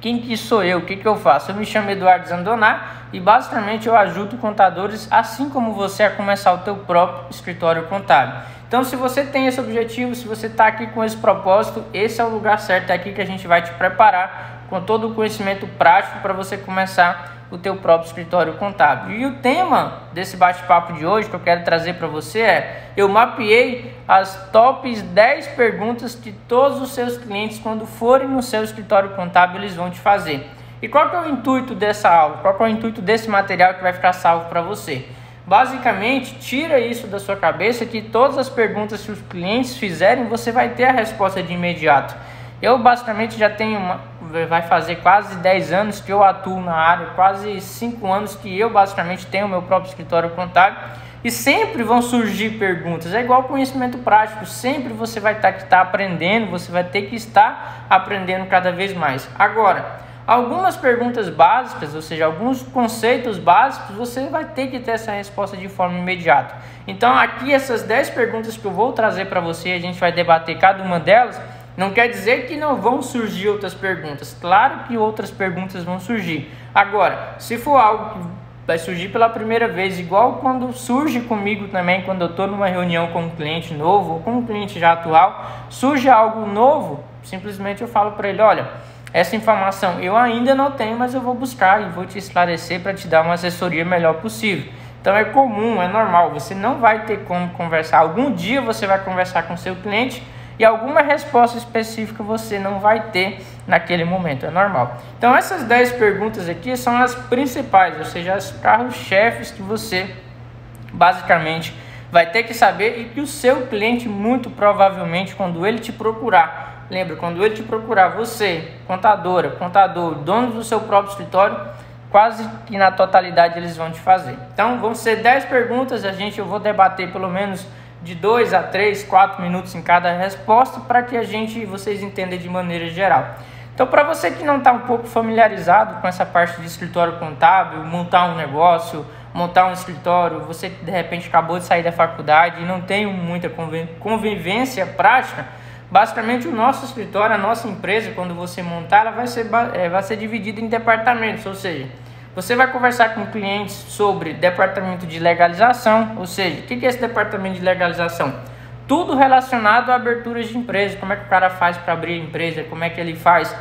Quem que sou eu? O que eu faço? Eu me chamo Eduardo Zandoná e basicamente eu ajudo contadores, assim como você, a começar o teu próprio escritório contábil. Então, se você tem esse objetivo, se você está aqui com esse propósito, esse é o lugar certo, é aqui que a gente vai te preparar com todo o conhecimento prático para você começar o teu próprio escritório contábil. E o tema desse bate-papo de hoje que eu quero trazer para você eu mapeei as tops 10 perguntas que todos os seus clientes, quando forem no seu escritório contábil, eles vão te fazer. E qual que é o intuito dessa aula? Qual que é o intuito desse material que vai ficar salvo para você? Basicamente, tira isso da sua cabeça que todas as perguntas que os clientes fizerem, você vai ter a resposta de imediato. Eu basicamente já tenho vai fazer quase 10 anos que eu atuo na área, quase 5 anos que eu basicamente tenho o meu próprio escritório contábil e sempre vão surgir perguntas, é igual conhecimento prático, sempre você vai ter que estar aprendendo, você vai ter que estar aprendendo cada vez mais. Agora, algumas perguntas básicas, ou seja, alguns conceitos básicos, você vai ter que ter essa resposta de forma imediata. Então aqui essas 10 perguntas que eu vou trazer para você, a gente vai debater cada uma delas. Não quer dizer que não vão surgir outras perguntas. Claro que outras perguntas vão surgir. Agora, se for algo que vai surgir pela primeira vez, igual quando surge comigo também, quando eu estou numa reunião com um cliente novo ou com um cliente já atual, surge algo novo, simplesmente eu falo para ele, olha, essa informação eu ainda não tenho, mas eu vou buscar e vou te esclarecer para te dar uma assessoria melhor possível. Então é comum, é normal, você não vai ter como conversar. Algum dia você vai conversar com seu cliente e alguma resposta específica você não vai ter naquele momento, é normal. Então essas 10 perguntas aqui são as principais, ou seja, as carros-chefes que você basicamente vai ter que saber e que o seu cliente muito provavelmente quando ele te procurar, lembra, quando ele te procurar, você, contador, dono do seu próprio escritório, quase que na totalidade eles vão te fazer. Então vão ser 10 perguntas, eu vou debater pelo menos de 2 a 3, 4 minutos em cada resposta para que vocês entendam de maneira geral. Então, para você que não está um pouco familiarizado com essa parte de escritório contábil, montar um negócio, montar um escritório, você de repente acabou de sair da faculdade e não tem muita convivência prática, basicamente o nosso escritório, a nossa empresa, quando você montar, ela vai ser dividida em departamentos, ou seja, você vai conversar com clientes sobre departamento de legalização, ou seja, o que é esse departamento de legalização? Tudo relacionado a aberturas de empresa, como é que o cara faz para abrir a empresa, como é que ele faz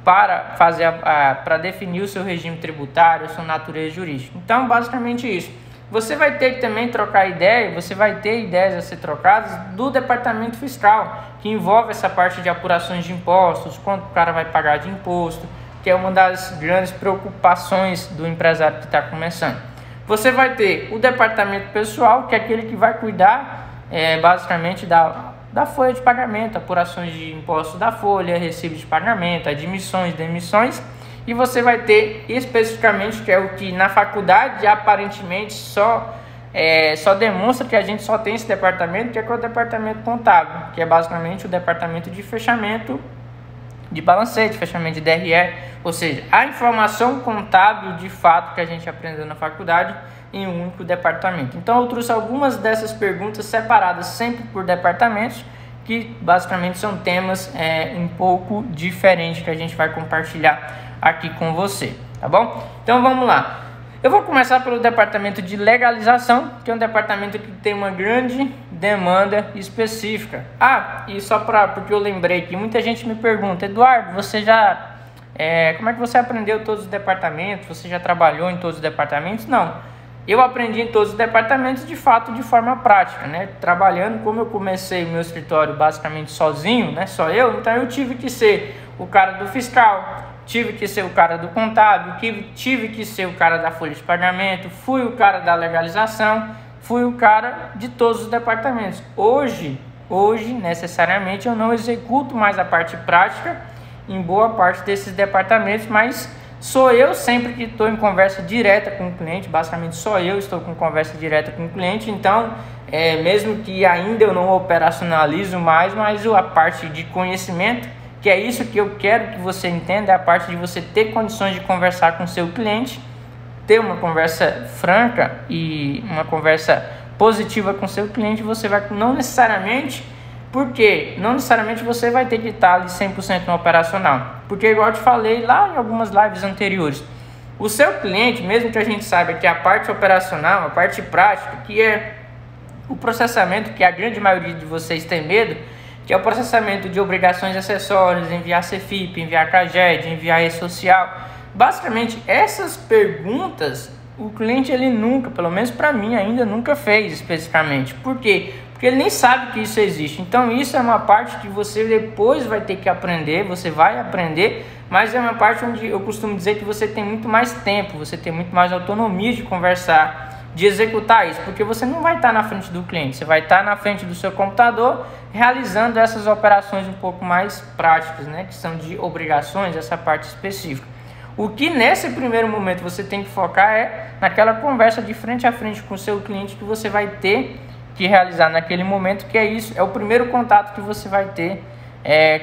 para definir o seu regime tributário, a sua natureza jurídica. Então, basicamente isso. Você vai ter que também trocar ideia, você vai ter ideias a ser trocadas do departamento fiscal, que envolve essa parte de apurações de impostos, quanto o cara vai pagar de imposto, que é uma das grandes preocupações do empresário que está começando. Você vai ter o departamento pessoal, que é aquele que vai cuidar basicamente da folha de pagamento, apurações de impostos da folha, recibos de pagamento, admissões, demissões, e você vai ter especificamente, que é o que na faculdade aparentemente só demonstra que a gente só tem esse departamento, que é o departamento contábil, que é basicamente o departamento de fechamento de balancete, fechamento de DRE, ou seja, a informação contábil de fato que a gente aprendeu na faculdade em um único departamento. Então eu trouxe algumas dessas perguntas separadas sempre por departamentos, que basicamente são temas um pouco diferentes que a gente vai compartilhar aqui com você, tá bom? Então vamos lá. Eu vou começar pelo departamento de legalização, que é um departamento que tem uma grande demanda específica. E porque eu lembrei que muita gente me pergunta, Eduardo, você como é que você aprendeu todos os departamentos? Você já trabalhou em todos os departamentos? Não, eu aprendi em todos os departamentos de fato de forma prática, né? Trabalhando, como eu comecei o meu escritório basicamente sozinho, né? Só eu, então eu tive que ser o cara do fiscal, tive que ser o cara do contábil, tive que ser o cara da folha de pagamento, fui o cara da legalização, fui o cara de todos os departamentos. Hoje, necessariamente, eu não executo mais a parte prática em boa parte desses departamentos, mas sou eu sempre que estou em conversa direta com o cliente, basicamente só eu estou com conversa direta com o cliente, então, mesmo que ainda eu não operacionalizo mais, mas a parte de conhecimento, que é isso que eu quero que você entenda, é a parte de você ter condições de conversar com o seu cliente, ter uma conversa franca e uma conversa positiva com o seu cliente, você vai não necessariamente Porque não necessariamente você vai ter que estar ali 100% no operacional. Porque igual eu te falei lá em algumas lives anteriores, o seu cliente, mesmo que a gente saiba que a parte operacional, a parte prática, que é o processamento que a grande maioria de vocês tem medo, que é o processamento de obrigações acessórias, enviar CFIP, enviar CAGED, enviar E-Social. Basicamente, essas perguntas, o cliente ele nunca, pelo menos para mim ainda, nunca fez especificamente. Por quê? Porque ele nem sabe que isso existe. Então isso é uma parte que você depois vai ter que aprender, você vai aprender, mas é uma parte onde eu costumo dizer que você tem muito mais tempo, você tem muito mais autonomia de conversar, de executar isso, porque você não vai estar na frente do cliente, você vai estar na frente do seu computador realizando essas operações um pouco mais práticas, né, que são de obrigações, essa parte específica. O que nesse primeiro momento você tem que focar é naquela conversa de frente a frente com o seu cliente que você vai ter que realizar naquele momento, que é isso, é o primeiro contato que você vai ter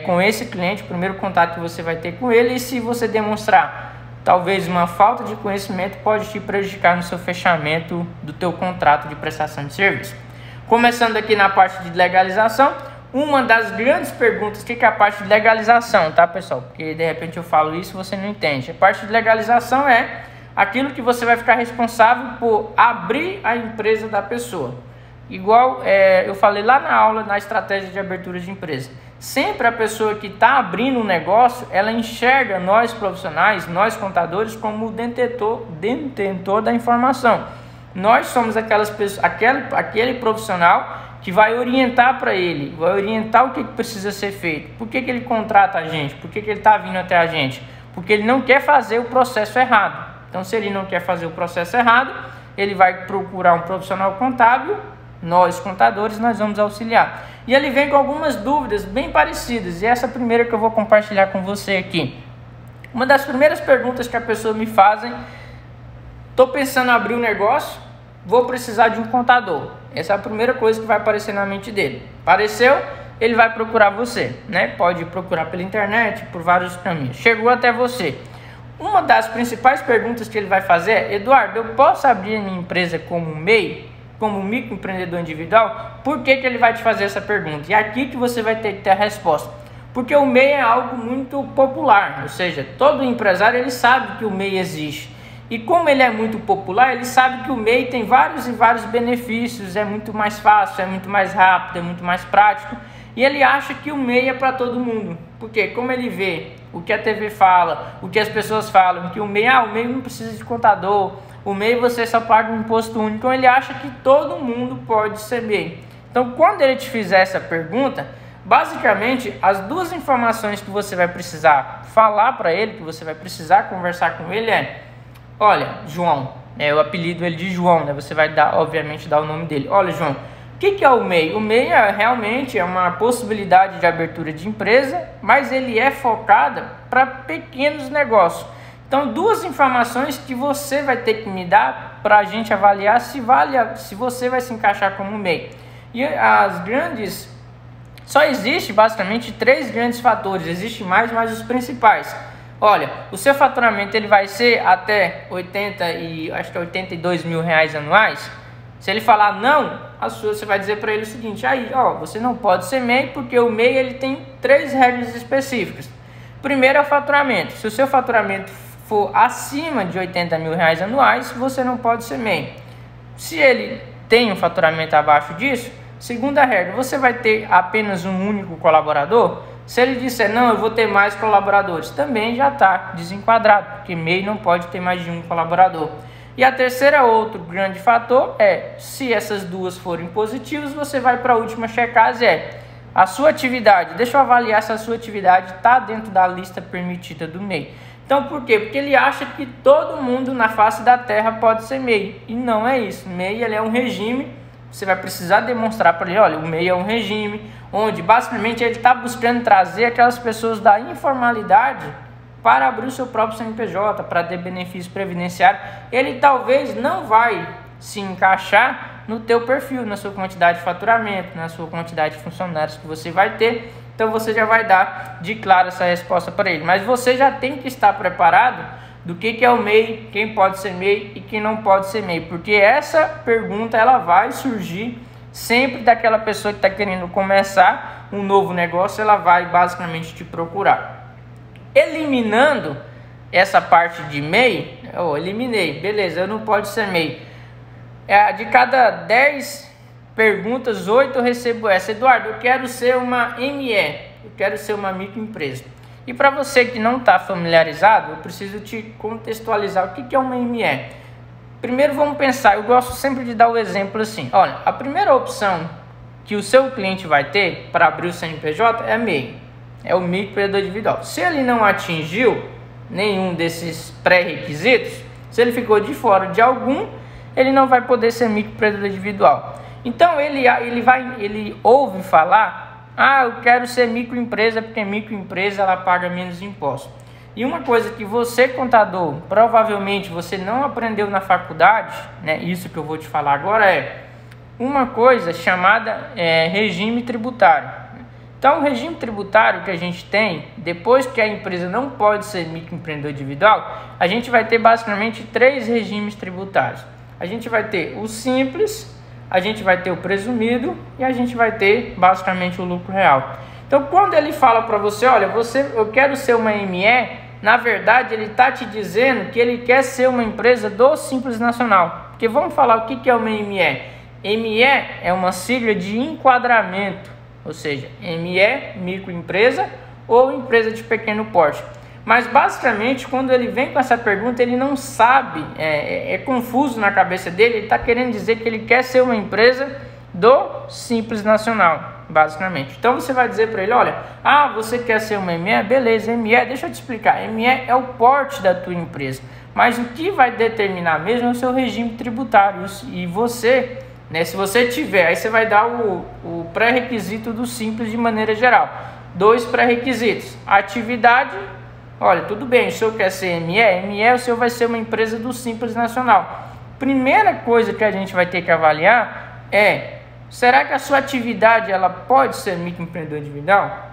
com esse cliente, o primeiro contato que você vai ter com ele, e se você demonstrar talvez uma falta de conhecimento, pode te prejudicar no seu fechamento do teu contrato de prestação de serviço. Começando aqui na parte de legalização, uma das grandes perguntas, o que é a parte de legalização, tá pessoal? Porque de repente eu falo isso e você não entende. A parte de legalização é aquilo que você vai ficar responsável por abrir a empresa da pessoa. Igual eu falei lá na aula, na estratégia de abertura de empresa. Sempre a pessoa que está abrindo um negócio, ela enxerga nós profissionais, nós contadores, como o detentor da informação. Nós somos aquelas pessoas, aquele profissional que vai orientar para ele, vai orientar o que precisa ser feito. Por que ele contrata a gente? Por que ele está vindo até a gente? Porque ele não quer fazer o processo errado. Então, se ele não quer fazer o processo errado, ele vai procurar um profissional contábil. Nós, contadores, nós vamos auxiliar. E ele vem com algumas dúvidas bem parecidas. E essa primeira que eu vou compartilhar com você aqui. Uma das primeiras perguntas que a pessoa me fazem: estou pensando em abrir um negócio, vou precisar de um contador. Essa é a primeira coisa que vai aparecer na mente dele. Apareceu, ele vai procurar você, né? Pode procurar pela internet, por vários caminhos. Chegou até você. Uma das principais perguntas que ele vai fazer é: Eduardo, eu posso abrir a minha empresa como MEI? Como microempreendedor individual? Por que ele vai te fazer essa pergunta? E aqui que você vai ter que ter a resposta. Porque o MEI é algo muito popular, ou seja, todo empresário ele sabe que o MEI existe. E como ele é muito popular, ele sabe que o MEI tem vários e vários benefícios, é muito mais fácil, é muito mais rápido, é muito mais prático. E ele acha que o MEI é para todo mundo. Porque como ele vê o que a TV fala, o que as pessoas falam, que o MEI não precisa de contador, o MEI você só paga um imposto único, então ele acha que todo mundo pode ser MEI. Então, quando ele te fizer essa pergunta, basicamente, as duas informações que você vai precisar falar para ele, que você vai precisar conversar com ele é: olha, João, eu apelido ele de João, né? Você vai obviamente dar o nome dele. Olha, João, o que é o MEI? O MEI realmente é uma possibilidade de abertura de empresa, mas ele é focado para pequenos negócios. Então, duas informações que você vai ter que me dar para a gente avaliar se você vai se encaixar como MEI. E só existe basicamente 3 grandes fatores, existe mais, mas os principais. Olha, o seu faturamento ele vai ser até 82 mil reais anuais. Se ele falar não, você vai dizer para ele o seguinte: aí, você não pode ser MEI, porque o MEI ele tem 3 regras específicas. Primeiro é o faturamento. Se o seu faturamento for acima de 80 mil reais anuais, você não pode ser MEI. Se ele tem um faturamento abaixo disso, segunda regra, você vai ter apenas um único colaborador. Se ele disser não, eu vou ter mais colaboradores, também já está desenquadrado, porque MEI não pode ter mais de um colaborador. E a terceira, outro grande fator, é se essas duas forem positivas, você vai para a última checagem, a sua atividade. Deixa eu avaliar se a sua atividade está dentro da lista permitida do MEI. Então, por quê? Porque ele acha que todo mundo na face da terra pode ser MEI. E não é isso. MEI ele é um regime. Você vai precisar demonstrar para ele: olha, o MEI é um regime onde basicamente ele está buscando trazer aquelas pessoas da informalidade para abrir o seu próprio CNPJ, para ter benefício previdenciário. Ele talvez não vai se encaixar no teu perfil, na sua quantidade de faturamento, na sua quantidade de funcionários que você vai ter. Então você já vai dar de claro essa resposta para ele. Mas você já tem que estar preparado do que é o MEI, quem pode ser MEI e quem não pode ser MEI. Porque essa pergunta ela vai surgir sempre daquela pessoa que está querendo começar um novo negócio, ela vai basicamente te procurar. Eliminando essa parte de MEI, eu eliminei, beleza, eu não pode ser MEI. De cada 10 perguntas, 8 eu recebo essa: Eduardo, eu quero ser uma ME, eu quero ser uma microempresa. E para você que não está familiarizado, eu preciso te contextualizar o que é uma ME. Primeiro vamos pensar, eu gosto sempre de dar o exemplo assim: olha, a primeira opção que o seu cliente vai ter para abrir o CNPJ é MEI, é o microempreendedor individual. Se ele não atingiu nenhum desses pré-requisitos, se ele ficou de fora de algum, ele não vai poder ser microempreendedor individual. Então ele ouve falar: ah, eu quero ser microempresa porque microempresa ela paga menos impostos. E uma coisa que você, contador, provavelmente você não aprendeu na faculdade, né? Isso que eu vou te falar agora é uma coisa chamada regime tributário. Então, o regime tributário que a gente tem, depois que a empresa não pode ser microempreendedor individual, a gente vai ter basicamente 3 regimes tributários. A gente vai ter o simples, a gente vai ter o presumido e a gente vai ter basicamente o lucro real. Então, quando ele fala para você: olha, eu quero ser uma ME, na verdade ele está te dizendo que ele quer ser uma empresa do Simples Nacional. Porque vamos falar o que é uma ME. ME é uma sigla de enquadramento, ou seja, ME, microempresa ou empresa de pequeno porte. Mas basicamente, quando ele vem com essa pergunta, ele não sabe, é confuso na cabeça dele. Ele está querendo dizer que ele quer ser uma empresa do Simples Nacional, basicamente. Então você vai dizer para ele: olha, você quer ser uma ME? Beleza, ME, deixa eu te explicar. ME é o porte da tua empresa, mas o que vai determinar mesmo é o seu regime tributário. E você, né, se você tiver, aí você vai dar o pré-requisito do Simples de maneira geral. 2 pré-requisitos: atividade. Olha, tudo bem, o senhor quer ser ME, o senhor vai ser uma empresa do Simples Nacional. Primeira coisa que a gente vai ter que avaliar é: será que a sua atividade ela pode ser microempreendedor individual?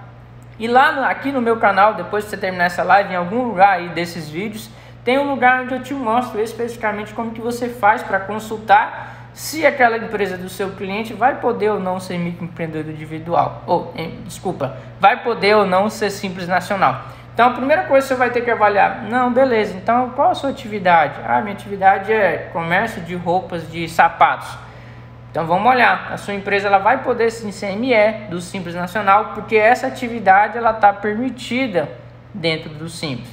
E aqui no meu canal, depois que você terminar essa live, em algum lugar aí desses vídeos, tem um lugar onde eu te mostro especificamente como que você faz para consultar se aquela empresa do seu cliente vai poder ou não ser microempreendedor individual. Vai poder ou não ser Simples Nacional. Então, a primeira coisa que você vai ter que avaliar: não, beleza, então qual a sua atividade? Minha atividade é comércio de roupas, de sapatos. Então, vamos olhar, a sua empresa ela vai poder sim ser ME do Simples Nacional, porque essa atividade ela está permitida dentro do Simples.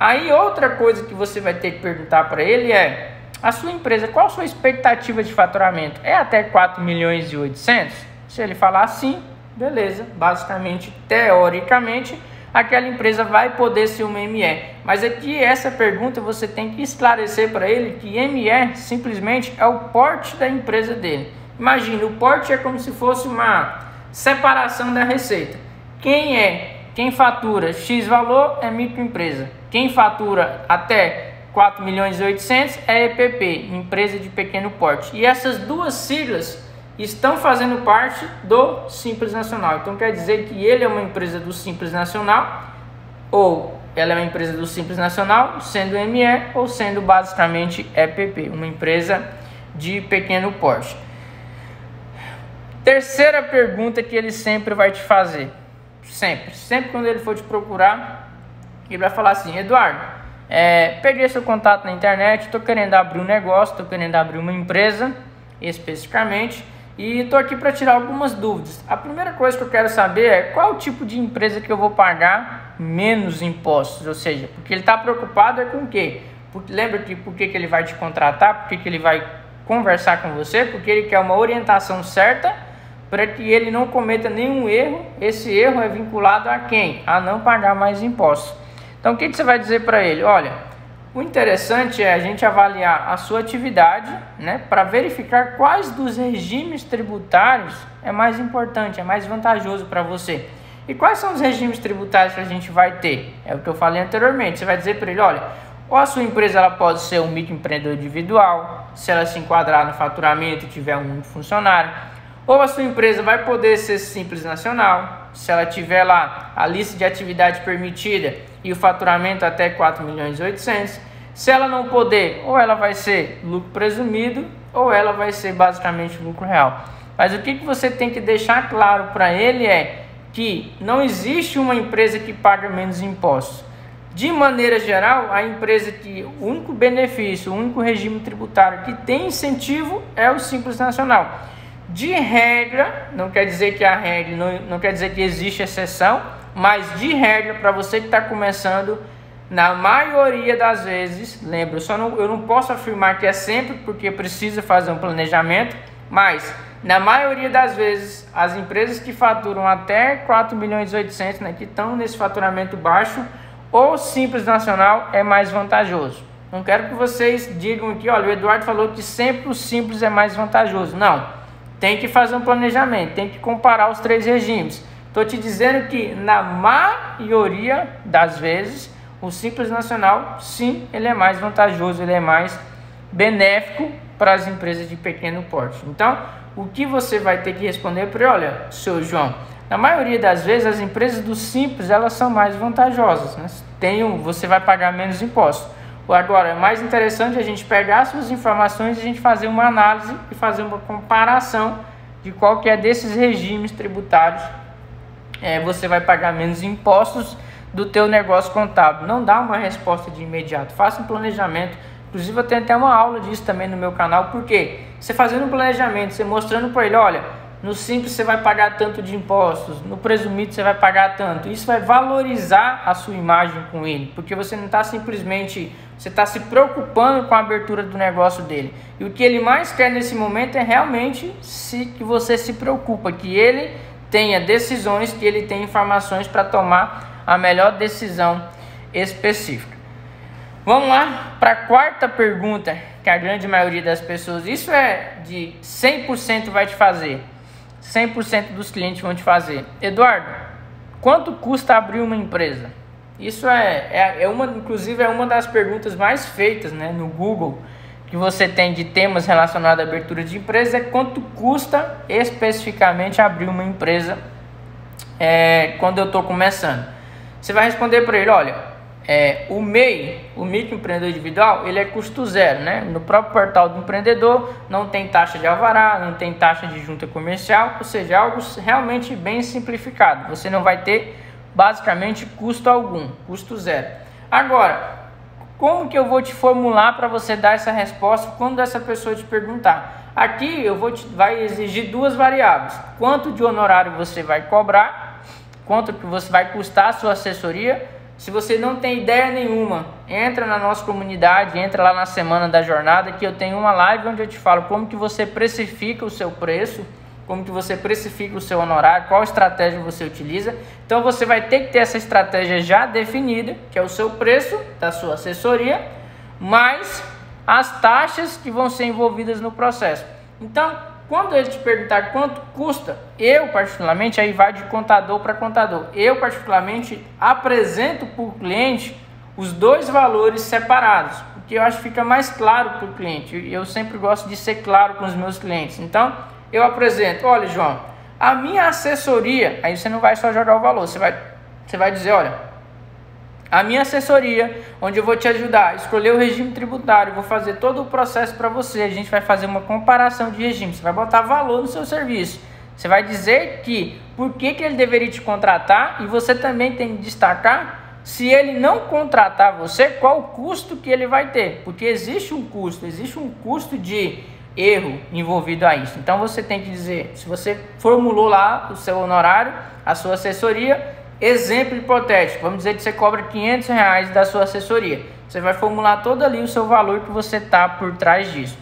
Aí, outra coisa que você vai ter que perguntar para ele é: a sua empresa, qual a sua expectativa de faturamento? É até 4 milhões e 800? Se ele falar sim, beleza, basicamente, teoricamente, aquela empresa vai poder ser uma ME. Mas aqui essa pergunta você tem que esclarecer para ele que ME simplesmente é o porte da empresa dele. Imagina, o porte é como se fosse uma separação da receita. Quem fatura X valor é microempresa. Quem fatura até 4 milhões e 800 é EPP, empresa de pequeno porte. E essas duas siglas estão fazendo parte do Simples Nacional. Então quer dizer que ele é uma empresa do Simples Nacional, ou ela é uma empresa do Simples Nacional, sendo ME ou sendo basicamente EPP, uma empresa de pequeno porte. Terceira pergunta que ele sempre vai te fazer, sempre quando ele for te procurar, ele vai falar assim: Eduardo, peguei seu contato na internet, estou querendo abrir um negócio, estou querendo abrir uma empresa especificamente, e estou aqui para tirar algumas dúvidas. A primeira coisa que eu quero saber é qual tipo de empresa que eu vou pagar menos impostos, ou seja, porque ele está preocupado com o quê? Lembra que por que ele vai te contratar, por que ele vai conversar com você? Porque ele quer uma orientação certa para que ele não cometa nenhum erro. Esse erro é vinculado a quem? A não pagar mais impostos. Então o que você vai dizer para ele? Olha, o interessante é a gente avaliar a sua atividade, né, para verificar quais dos regimes tributários é mais importante, é mais vantajoso para você. E quais são os regimes tributários que a gente vai ter? É o que eu falei anteriormente. Você vai dizer para ele: olha, ou a sua empresa ela pode ser um microempreendedor individual, se ela se enquadrar no faturamento e tiver um único funcionário. Ou a sua empresa vai poder ser Simples Nacional, se ela tiver lá a lista de atividade permitida e o faturamento até 4 milhões e 800. Se ela não poder, ou ela vai ser lucro presumido, ou ela vai ser basicamente lucro real. Mas o que você tem que deixar claro para ele é que não existe uma empresa que paga menos impostos. De maneira geral, a empresa que o único benefício, o único regime tributário que tem incentivo é o Simples Nacional. De regra, não quer dizer que a regra, não quer dizer que existe exceção, mas de regra, para você que está começando, na maioria das vezes, lembra, eu não posso afirmar que é sempre, porque precisa fazer um planejamento, mas na maioria das vezes, as empresas que faturam até 4 milhões e 800, né, que estão nesse faturamento baixo, o Simples Nacional é mais vantajoso. Não quero que vocês digam aqui, olha, o Eduardo falou que sempre o Simples é mais vantajoso. Não, tem que fazer um planejamento, tem que comparar os três regimes. Estou te dizendo que na maioria das vezes, o Simples Nacional, sim, ele é mais vantajoso, ele é mais benéfico para as empresas de pequeno porte. Então, o que você vai ter que responder para ele, olha, seu João, na maioria das vezes as empresas do Simples, elas são mais vantajosas, né? Você vai pagar menos impostos. Agora, é mais interessante a gente pegar as suas informações e a gente fazer uma análise e fazer uma comparação de qual que é desses regimes tributários você vai pagar menos impostos do teu negócio contábil. Não dá uma resposta de imediato, faça um planejamento. Inclusive eu tenho até uma aula disso também no meu canal, porque você fazendo um planejamento, você mostrando para ele, olha, no Simples você vai pagar tanto de impostos, no Presumido você vai pagar tanto. Isso vai valorizar a sua imagem com ele, porque você não está simplesmente, você está se preocupando com a abertura do negócio dele. E o que ele mais quer nesse momento é realmente que você se preocupa, que ele tenha decisões, que ele tenha informações para tomar a melhor decisão específica. Vamos lá para a quarta pergunta, que a grande maioria das pessoas, isso é de 100% vai te fazer. 100% dos clientes vão te fazer. Eduardo, quanto custa abrir uma empresa? Isso inclusive é uma das perguntas mais feitas, né, no Google, que você tem de temas relacionados à abertura de empresa, é quanto custa especificamente abrir uma empresa quando eu estou começando. Você vai responder para ele, olha, o MEI, o microempreendedor individual, ele é custo zero, né? No próprio portal do empreendedor não tem taxa de alvará, não tem taxa de junta comercial, ou seja, algo realmente bem simplificado. Você não vai ter basicamente custo algum, custo zero. Agora, como que eu vou te formular para você dar essa resposta quando essa pessoa te perguntar? Aqui vai exigir duas variáveis: quanto de honorário você vai cobrar, quanto que você vai custar a sua assessoria. Se você não tem ideia nenhuma, entra na nossa comunidade, entra lá na Semana da Jornada, que eu tenho uma live onde eu te falo como que você precifica o seu preço, como que você precifica o seu honorário, qual estratégia você utiliza. Então você vai ter que ter essa estratégia já definida, que é o seu preço da sua assessoria, mais as taxas que vão ser envolvidas no processo. Então, quando ele te perguntar quanto custa, eu particularmente, aí vai de contador para contador, eu particularmente apresento para o cliente os dois valores separados, porque eu acho que fica mais claro para o cliente. Eu sempre gosto de ser claro com os meus clientes. Então, eu apresento, olha, João, a minha assessoria, aí você não vai só jogar o valor, você vai dizer, olha, a minha assessoria, onde eu vou te ajudar a escolher o regime tributário, vou fazer todo o processo para você, a gente vai fazer uma comparação de regime, você vai botar valor no seu serviço, você vai dizer que por que ele deveria te contratar, e você também tem que destacar, se ele não contratar você, qual o custo que ele vai ter, porque existe um custo de erro envolvido a isso. Então você tem que dizer, se você formulou lá o seu honorário, a sua assessoria, exemplo hipotético, vamos dizer que você cobra R$500 da sua assessoria. Você vai formular todo ali o seu valor que você está por trás disso.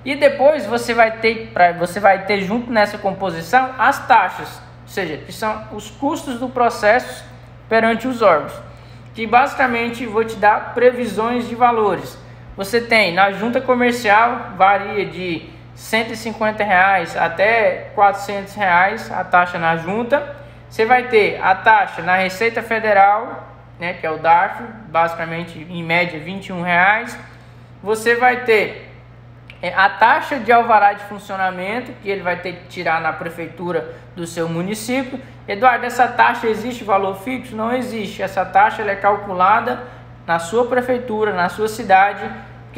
E depois você vai ter junto nessa composição as taxas, ou seja, que são os custos do processo perante os órgãos, que basicamente vou te dar previsões de valores. Você tem na junta comercial, varia de R$150 até R$400 a taxa na junta. Você vai ter a taxa na Receita Federal, né, que é o DARF, basicamente em média R$21. Você vai ter a taxa de alvará de funcionamento, que ele vai ter que tirar na prefeitura do seu município. Eduardo, essa taxa existe valor fixo? Não existe. Essa taxa ela é calculada na sua prefeitura, na sua cidade,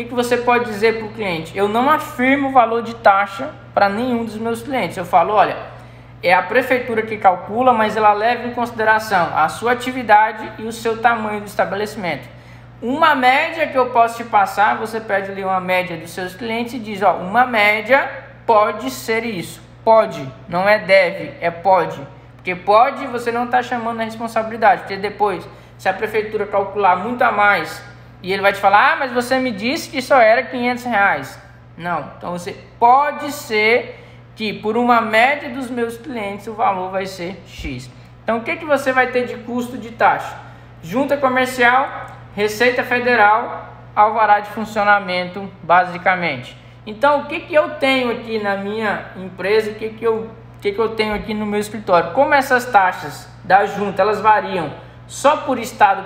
que você pode dizer para o cliente? Eu não afirmo o valor de taxa para nenhum dos meus clientes. Eu falo, olha, é a prefeitura que calcula, mas ela leva em consideração a sua atividade e o seu tamanho do estabelecimento. Uma média que eu posso te passar, você pede ali uma média dos seus clientes e diz, ó, uma média pode ser isso. Pode, não é deve, é pode. Porque pode, você não está chamando a responsabilidade, porque depois, se a prefeitura calcular muito a mais, e ele vai te falar, ah, mas você me disse que só era R$500. Não, então você pode ser que por uma média dos meus clientes o valor vai ser X. Então o que você vai ter de custo de taxa? Junta comercial, Receita Federal, alvará de funcionamento, basicamente. Então, o que eu tenho aqui na minha empresa, o que eu tenho aqui no meu escritório? Como essas taxas da junta, elas variam só por estado,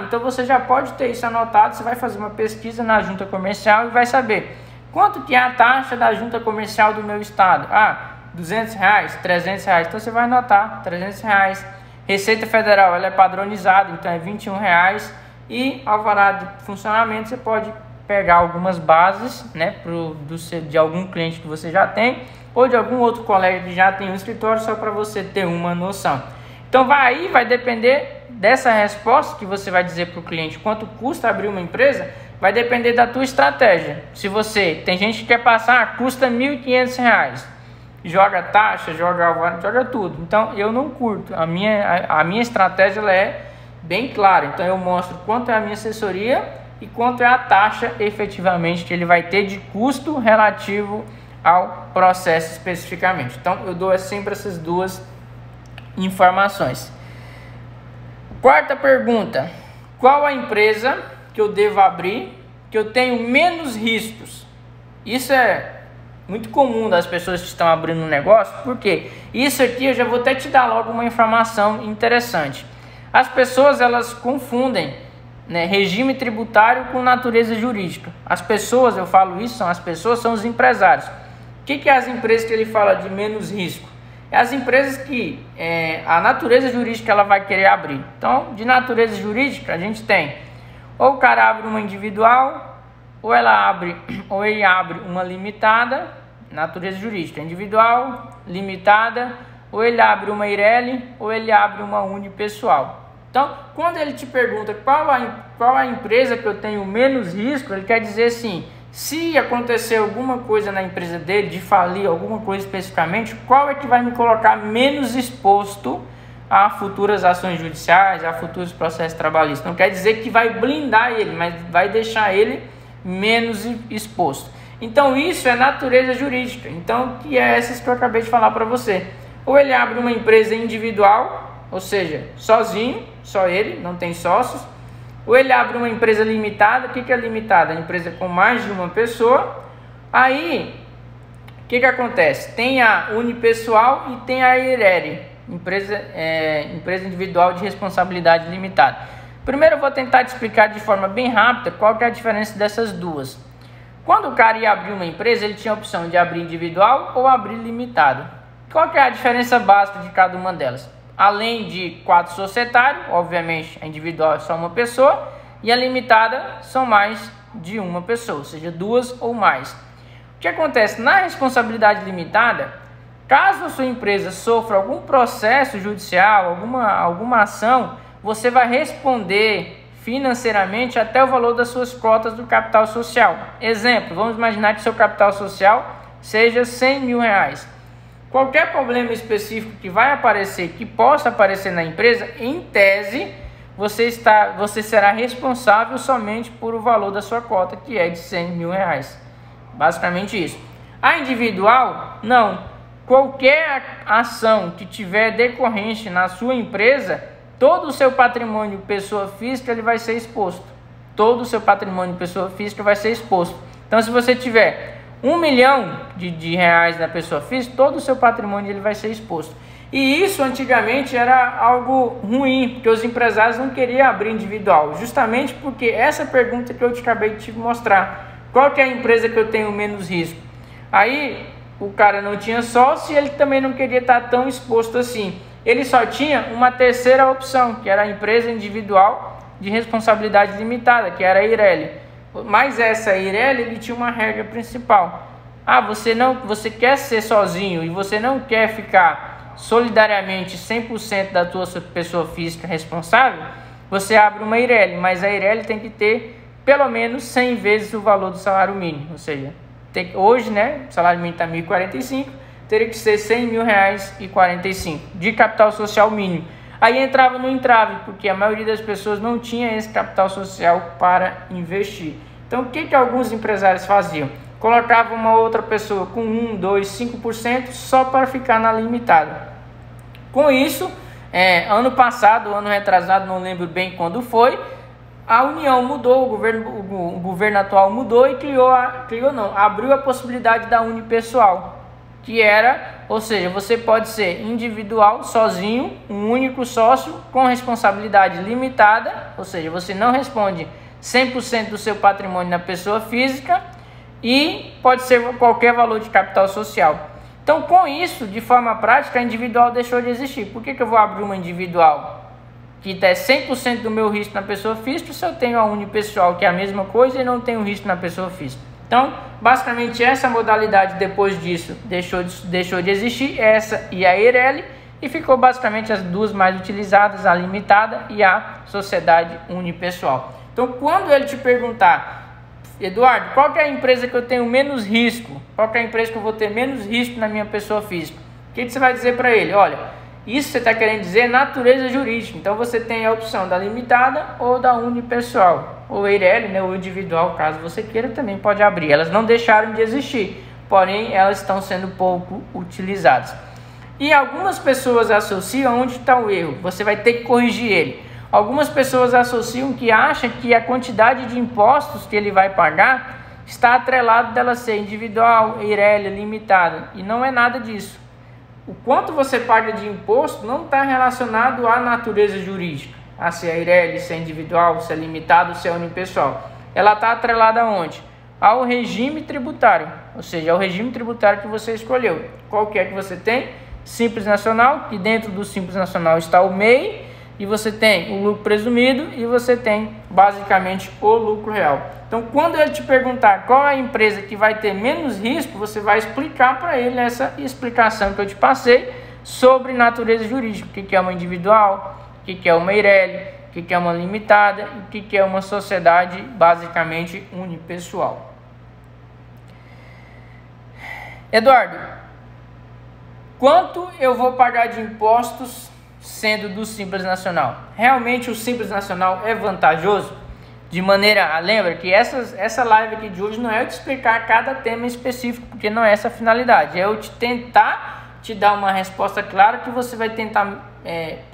então você já pode ter isso anotado. Você vai fazer uma pesquisa na junta comercial e vai saber quanto que é a taxa da junta comercial do meu estado. Ah, R$200, R$300, então você vai anotar, R$300. Receita Federal, ela é padronizada, então é R$21. E alvará de funcionamento, você pode pegar algumas bases, né, de algum cliente que você já tem, ou de algum outro colega que já tem um escritório, só para você ter uma noção. Então vai depender dessa resposta que você vai dizer para o cliente quanto custa abrir uma empresa, vai depender da tua estratégia. Se você, tem gente que quer passar, custa R$1.500, joga taxa, joga alvará, joga tudo. Então eu não curto, a minha estratégia ela é bem claro, então eu mostro quanto é a minha assessoria e quanto é a taxa efetivamente que ele vai ter de custo relativo ao processo especificamente. Então eu dou sempre essas duas informações. Quarta pergunta: qual a empresa que eu devo abrir que eu tenho menos riscos? Isso é muito comum das pessoas que estão abrindo um negócio, porque isso aqui eu já vou até te dar logo uma informação interessante. As pessoas elas confundem, né, regime tributário com natureza jurídica. As pessoas, eu falo isso, são os empresários. O que é as empresas que ele fala de menos risco? É as empresas que a natureza jurídica ela vai querer abrir. Então, de natureza jurídica, a gente tem ou o cara abre uma individual, ou ele abre uma limitada, natureza jurídica, individual, limitada, ou ele abre uma IRELI, ou ele abre uma unipessoal. Então, quando ele te pergunta qual a empresa que eu tenho menos risco, ele quer dizer assim, se acontecer alguma coisa na empresa dele, de falir alguma coisa especificamente, qual é que vai me colocar menos exposto a futuras ações judiciais, a futuros processos trabalhistas. Não quer dizer que vai blindar ele, mas vai deixar ele menos exposto. Então, isso é natureza jurídica. Então, que é essas que eu acabei de falar para você. Ou ele abre uma empresa individual, ou seja, sozinho, só ele, não tem sócios. Ou ele abre uma empresa limitada. O que é limitada? A empresa com mais de uma pessoa. Aí, o que acontece? Tem a unipessoal e tem a IRELI, empresa individual de responsabilidade limitada. Primeiro eu vou tentar te explicar de forma bem rápida qual que é a diferença dessas duas. Quando o cara ia abrir uma empresa, ele tinha a opção de abrir individual ou abrir limitado. Qual que é a diferença básica de cada uma delas? Além de quadro societário, obviamente a individual é só uma pessoa, e a limitada são mais de uma pessoa, ou seja, duas ou mais. O que acontece? Na responsabilidade limitada, caso a sua empresa sofra algum processo judicial, alguma ação, você vai responder financeiramente até o valor das suas cotas do capital social. Exemplo, vamos imaginar que seu capital social seja R$100 mil. Qualquer problema específico que vai aparecer, que possa aparecer na empresa, em tese, você será responsável somente por o valor da sua cota, que é de R$100 mil. Basicamente isso. A individual, não. Qualquer ação que tiver decorrente na sua empresa, todo o seu patrimônio pessoa física ele vai ser exposto. Todo o seu patrimônio pessoa física vai ser exposto. Então, se você tiver R$1 milhão de reais na pessoa física, todo o seu patrimônio ele vai ser exposto. E isso antigamente era algo ruim, porque os empresários não queriam abrir individual, justamente porque essa pergunta que eu acabei de te mostrar, qual que é a empresa que eu tenho menos risco? Aí o cara não tinha sócio e ele também não queria estar tão exposto assim. Ele só tinha uma terceira opção, que era a empresa individual de responsabilidade limitada, que era a IRELI. Mas essa Eireli, ele tinha uma regra principal. Ah, você quer ser sozinho e você não quer ficar solidariamente 100% da tua pessoa física responsável, você abre uma Eireli, mas a Eireli tem que ter pelo menos 100 vezes o valor do salário mínimo, ou seja, hoje, né, o salário mínimo está 1.045, teria que ser R$100.045 de capital social mínimo. Aí entrava no entrave, porque a maioria das pessoas não tinha esse capital social para investir. Então, o que alguns empresários faziam? Colocavam uma outra pessoa com 1, 2, 5% só para ficar na limitada. Com isso, ano passado, ano retrasado, não lembro bem quando foi, a União mudou, o governo atual mudou e abriu a possibilidade da unipessoal, que era, ou seja, você pode ser individual, sozinho, um único sócio, com responsabilidade limitada, ou seja, você não responde 100% do seu patrimônio na pessoa física e pode ser qualquer valor de capital social. Então, com isso, de forma prática, a individual deixou de existir. Por que eu vou abrir uma individual que tem 100% do meu risco na pessoa física se eu tenho a unipessoal, que é a mesma coisa, e não tenho risco na pessoa física? Então, basicamente, essa modalidade, depois disso, deixou de existir, essa e a Eireli, e ficou basicamente as duas mais utilizadas, a limitada e a sociedade unipessoal. Então, quando ele te perguntar, Eduardo, qual que é a empresa que eu tenho menos risco? Qual que é a empresa que eu vou ter menos risco na minha pessoa física? O que você vai dizer para ele? Olha, isso você está querendo dizer natureza jurídica. Então, você tem a opção da limitada ou da unipessoal. Ou Eireli, né, ou individual, caso você queira, também pode abrir. Elas não deixaram de existir, porém, elas estão sendo pouco utilizadas. E algumas pessoas associam, onde está o erro? Você vai ter que corrigir ele. Algumas pessoas associam que acham que a quantidade de impostos que ele vai pagar está atrelado dela ser individual, Eireli, limitada. E não é nada disso. O quanto você paga de imposto não está relacionado à natureza jurídica, a se é Eireli, se é individual, se é limitado, se é unipessoal. Ela está atrelada aonde? Ao regime tributário, ou seja, ao regime tributário que você escolheu. Qual que é que você tem? Simples Nacional, que dentro do Simples Nacional está o MEI, e você tem o lucro presumido e você tem basicamente o lucro real. Então, quando ele te perguntar qual é a empresa que vai ter menos risco, você vai explicar para ele essa explicação que eu te passei sobre natureza jurídica, o que é uma individual, o que é uma Eireli, o que é uma limitada e o que é uma sociedade basicamente unipessoal. Eduardo, quanto eu vou pagar de impostos sendo do Simples Nacional? Realmente o Simples Nacional é vantajoso? De maneira, lembra que essa live aqui de hoje não é eu te explicar cada tema específico, porque não é essa a finalidade, é eu tentar te dar uma resposta clara que você vai tentar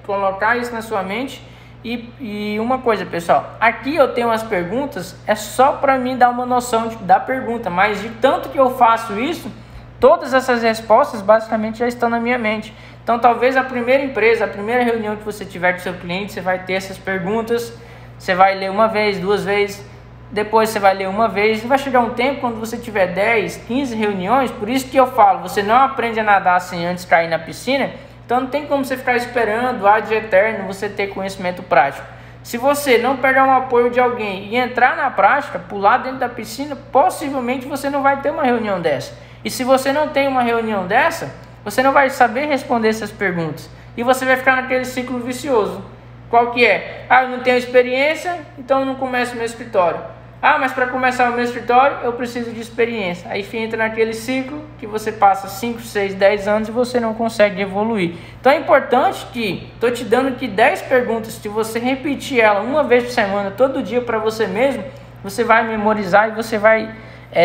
colocar isso na sua mente. E uma coisa, pessoal, aqui eu tenho as perguntas, é só para mim dar uma noção da pergunta, mas de tanto que eu faço isso, todas essas respostas basicamente já estão na minha mente. Então, talvez a primeira empresa, a primeira reunião que você tiver com seu cliente, você vai ter essas perguntas, você vai ler uma vez, duas vezes, depois você vai ler uma vez, e vai chegar um tempo quando você tiver 10, 15 reuniões, por isso que eu falo, você não aprende a nadar sem antes cair na piscina, então não tem como você ficar esperando ad eterno você ter conhecimento prático. Se você não pegar um apoio de alguém e entrar na prática, pular dentro da piscina, possivelmente você não vai ter uma reunião dessa. E se você não tem uma reunião dessa, você não vai saber responder essas perguntas. E você vai ficar naquele ciclo vicioso. Qual que é? Ah, eu não tenho experiência, então eu não começo meu escritório. Ah, mas para começar o meu escritório, eu preciso de experiência. Aí entra naquele ciclo que você passa 5, 6, 10 anos e você não consegue evoluir. Então é importante que, estou te dando aqui 10 perguntas, se você repetir ela uma vez por semana, todo dia para você mesmo, você vai memorizar e você vai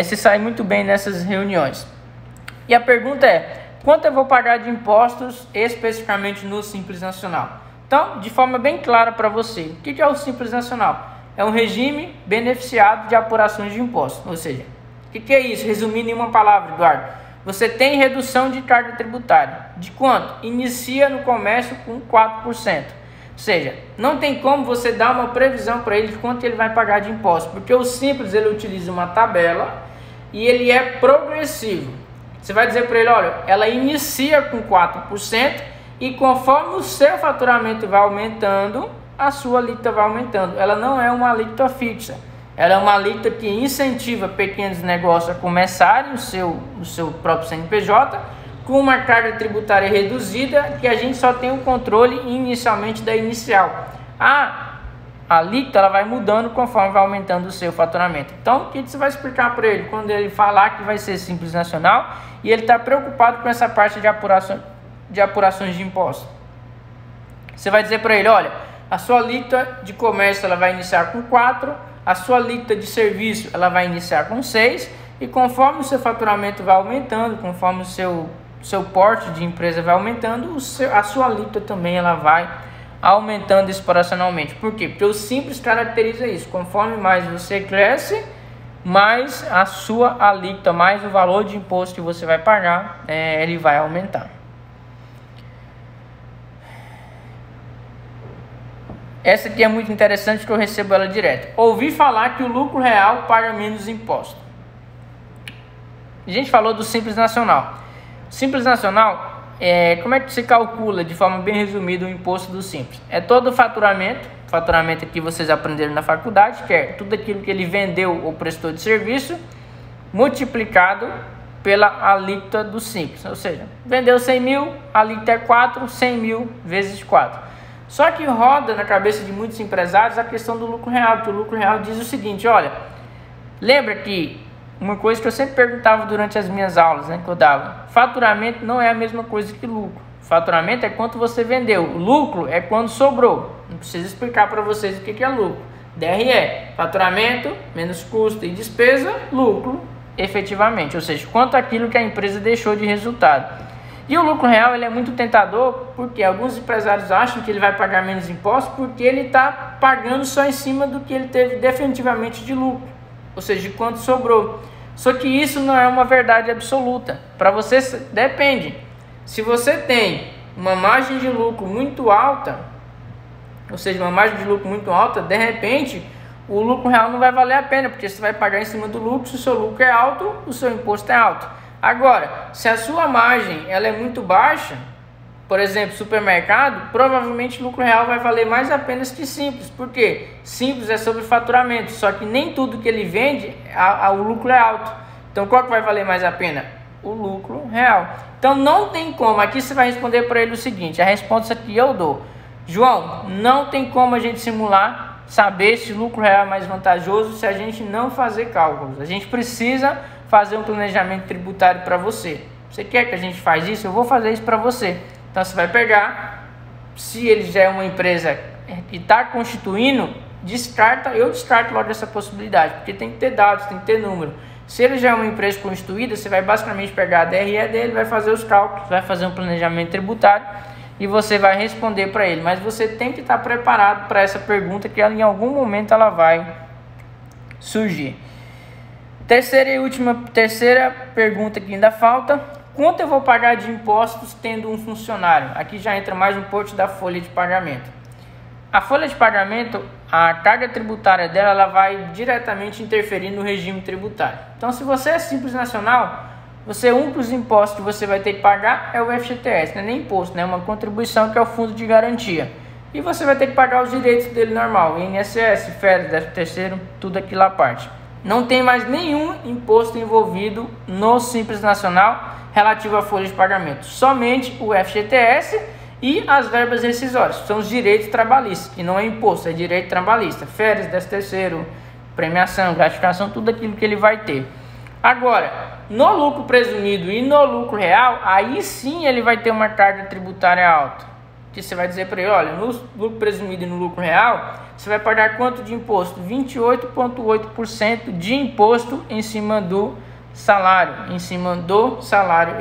se sair muito bem nessas reuniões. E a pergunta é, quanto eu vou pagar de impostos especificamente no Simples Nacional? Então, de forma bem clara para você, o que é o Simples Nacional? É um regime beneficiado de apurações de impostos. Ou seja, o que é isso? Resumindo em uma palavra, Eduardo. Você tem redução de carga tributária. De quanto? Inicia no comércio com 4%. Ou seja, não tem como você dar uma previsão para ele de quanto ele vai pagar de imposto. Porque o Simples, ele utiliza uma tabela e ele é progressivo. Você vai dizer para ele, olha, ela inicia com 4% e conforme o seu faturamento vai aumentando, a sua alíquota vai aumentando. Ela não é uma alíquota fixa. Ela é uma alíquota que incentiva pequenos negócios a começarem o seu próprio CNPJ com uma carga tributária reduzida, que a gente só tem o controle inicialmente da inicial. A alíquota ela vai mudando conforme vai aumentando o seu faturamento. Então, o que você vai explicar para ele quando ele falar que vai ser Simples Nacional e ele está preocupado com essa parte de apurações de impostos? Você vai dizer para ele, olha, a sua alíquota de comércio ela vai iniciar com 4, a sua alíquota de serviço ela vai iniciar com 6, e conforme o seu faturamento vai aumentando, conforme o seu porte de empresa vai aumentando, a sua alíquota também ela vai aumentando exponencialmente. Por quê? Porque o Simples caracteriza isso. Conforme mais você cresce, mais a sua alíquota, mais o valor de imposto que você vai pagar, ele vai aumentar. Essa aqui é muito interessante, que eu recebo ela direto. Ouvi falar que o lucro real paga menos imposto. A gente falou do Simples Nacional. Simples Nacional, como é que se calcula de forma bem resumida o imposto do Simples? É todo o faturamento que vocês aprenderam na faculdade, que é tudo aquilo que ele vendeu ou prestou de serviço, multiplicado pela alíquota do Simples. Ou seja, vendeu 100 mil, a alíquota é 4, 100 mil vezes 4. Só que roda na cabeça de muitos empresários a questão do lucro real, porque o lucro real diz o seguinte, olha, lembra que uma coisa que eu sempre perguntava durante as minhas aulas, que eu dava, faturamento não é a mesma coisa que lucro. Faturamento é quanto você vendeu, o lucro é quando sobrou. Não preciso explicar para vocês o que é lucro. DRE, faturamento menos custo e despesa, lucro efetivamente, ou seja, quanto aquilo que a empresa deixou de resultado. E o lucro real ele é muito tentador, porque alguns empresários acham que ele vai pagar menos impostos porque ele está pagando só em cima do que ele teve definitivamente de lucro, ou seja, de quanto sobrou. Só que isso não é uma verdade absoluta. Para você depende. Se você tem uma margem de lucro muito alta, ou seja, uma margem de lucro muito alta, de repente o lucro real não vai valer a pena, porque você vai pagar em cima do lucro. Se o seu lucro é alto, o seu imposto é alto. Agora, se a sua margem ela é muito baixa, por exemplo, supermercado, provavelmente o lucro real vai valer mais a pena que Simples. Por quê? Simples é sobre faturamento, só que nem tudo que ele vende, o lucro é alto. Então, qual que vai valer mais a pena? O lucro real. Então, não tem como. Aqui você vai responder para ele o seguinte, a resposta que eu dou. João, não tem como a gente simular, saber se o lucro real é mais vantajoso se a gente não fazer cálculos. A gente precisa fazer um planejamento tributário para você. Você quer que a gente faça isso? Eu vou fazer isso para você. Então você vai pegar, se ele já é uma empresa que está constituindo, eu descarto logo essa possibilidade, porque tem que ter dados, tem que ter número. Se ele já é uma empresa constituída, você vai basicamente pegar a DRE dele, vai fazer os cálculos, vai fazer um planejamento tributário e você vai responder para ele. Mas você tem que estar preparado para essa pergunta, que em algum momento ela vai surgir. Terceira pergunta que ainda falta: quanto eu vou pagar de impostos tendo um funcionário? Aqui já entra mais um ponto da folha de pagamento. A folha de pagamento, a carga tributária dela, ela vai diretamente interferir no regime tributário. Então, se você é Simples Nacional, você, um dos impostos que você vai ter que pagar é o FGTS, não é nem imposto, né? É uma contribuição que é o fundo de garantia. E você vai ter que pagar os direitos dele normal, INSS, férias, 13º, tudo aquilo à parte. Não tem mais nenhum imposto envolvido no Simples Nacional relativo à folha de pagamento. Somente o FGTS e as verbas rescisórias. São os direitos trabalhistas, que não é imposto, é direito trabalhista. Férias, 13º, premiação, gratificação, tudo aquilo que ele vai ter. Agora, no lucro presumido e no lucro real, aí sim ele vai ter uma carga tributária alta. Que você vai dizer para ele, olha, no lucro presumido e no lucro real, você vai pagar quanto de imposto? 28,8% de imposto em cima do salário,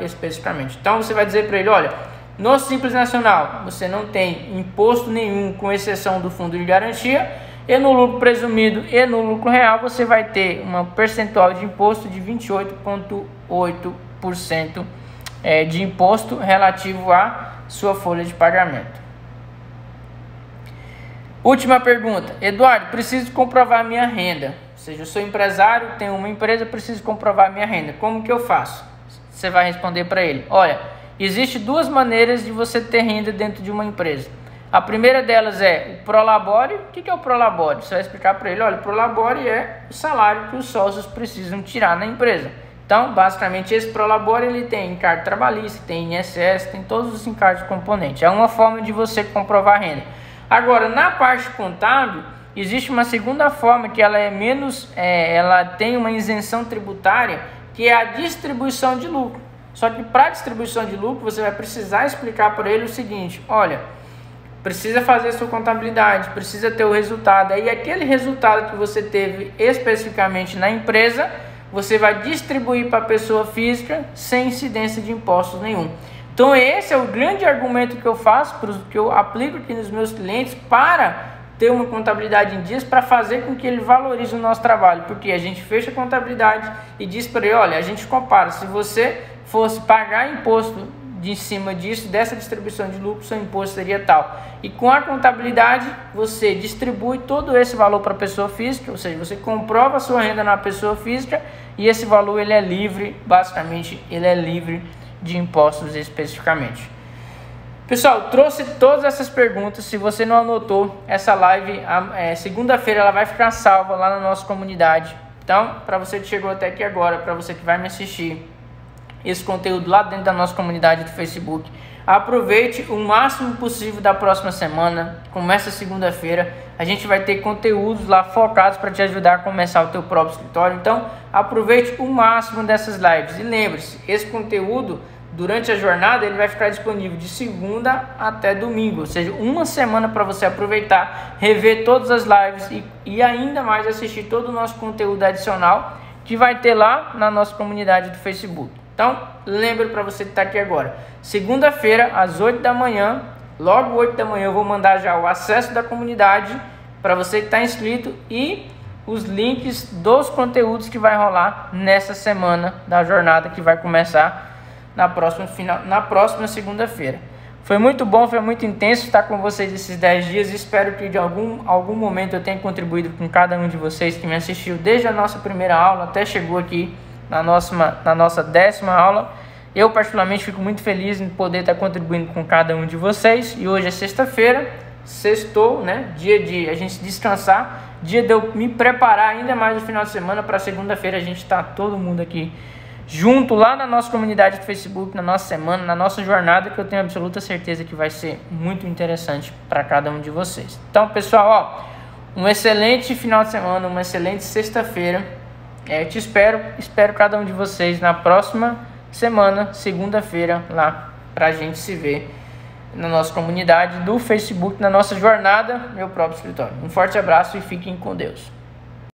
especificamente. Então você vai dizer para ele, olha, no Simples Nacional você não tem imposto nenhum, com exceção do fundo de garantia, e no lucro presumido e no lucro real você vai ter uma percentual de imposto de 28,8% de imposto relativo à sua folha de pagamento. Última pergunta: Eduardo, preciso comprovar minha renda. Ou seja, eu sou empresário, tenho uma empresa, preciso comprovar minha renda. Como que eu faço? Você vai responder para ele: olha, existe duas maneiras de você ter renda dentro de uma empresa. A primeira delas é o Prolabore. O que é o Prolabore? Você vai explicar para ele, olha, o Prolabore é o salário que os sócios precisam tirar na empresa. Então, basicamente, esse Prolabore ele tem encargo trabalhista, tem INSS, tem todos os encargos componentes. É uma forma de você comprovar a renda. Agora, na parte contábil, existe uma segunda forma que ela é menos, ela tem uma isenção tributária, que é a distribuição de lucro. Só que para a distribuição de lucro, você vai precisar explicar para ele o seguinte, olha, precisa fazer sua contabilidade, precisa ter o resultado. Aí aquele resultado que você teve especificamente na empresa, você vai distribuir para a pessoa física sem incidência de impostos nenhum. Então esse é o grande argumento que eu faço, que eu aplico aqui nos meus clientes para ter uma contabilidade em dias, para fazer com que ele valorize o nosso trabalho. Porque a gente fecha a contabilidade e diz para ele, olha, a gente compara, se você fosse pagar imposto de cima disso, dessa distribuição de lucro, seu imposto seria tal. E com a contabilidade, você distribui todo esse valor para a pessoa física, ou seja, você comprova a sua renda na pessoa física e esse valor ele é livre, basicamente, ele é livre de impostos especificamente. Pessoal, trouxe todas essas perguntas. Se você não anotou, essa live, segunda-feira, ela vai ficar salva lá na nossa comunidade. Então, para você que chegou até aqui agora, para você que vai me assistir, esse conteúdo lá dentro da nossa comunidade do Facebook, aproveite o máximo possível da próxima semana. Começa segunda-feira, a gente vai ter conteúdos lá focados para te ajudar a começar o teu próprio escritório. Então aproveite o máximo dessas lives e lembre-se, esse conteúdo durante a jornada ele vai ficar disponível de segunda até domingo, ou seja, uma semana para você aproveitar, rever todas as lives e ainda mais assistir todo o nosso conteúdo adicional que vai ter lá na nossa comunidade do Facebook. Então, lembre para você que está aqui agora, segunda-feira, às 8 da manhã, logo 8 da manhã eu vou mandar já o acesso da comunidade para você que está inscrito e os links dos conteúdos que vai rolar nessa semana da jornada que vai começar na próxima segunda-feira. Foi muito bom, foi muito intenso estar com vocês esses 10 dias. Espero que de algum momento eu tenha contribuído com cada um de vocês que me assistiu desde a nossa primeira aula até chegou aqui na nossa 10ª aula. Eu particularmente fico muito feliz em poder estar contribuindo com cada um de vocês. E hoje é sexta-feira, sextou, né? Dia de a gente descansar, dia de eu me preparar ainda mais no final de semana para segunda-feira a gente estar todo mundo aqui junto lá na nossa comunidade do Facebook, na nossa semana, na nossa jornada, que eu tenho absoluta certeza que vai ser muito interessante para cada um de vocês. Então, pessoal, um excelente final de semana, uma excelente sexta-feira. Eu te espero cada um de vocês na próxima semana, segunda-feira, lá pra gente se ver na nossa comunidade do Facebook, na nossa jornada, meu próprio escritório. Um forte abraço e fiquem com Deus.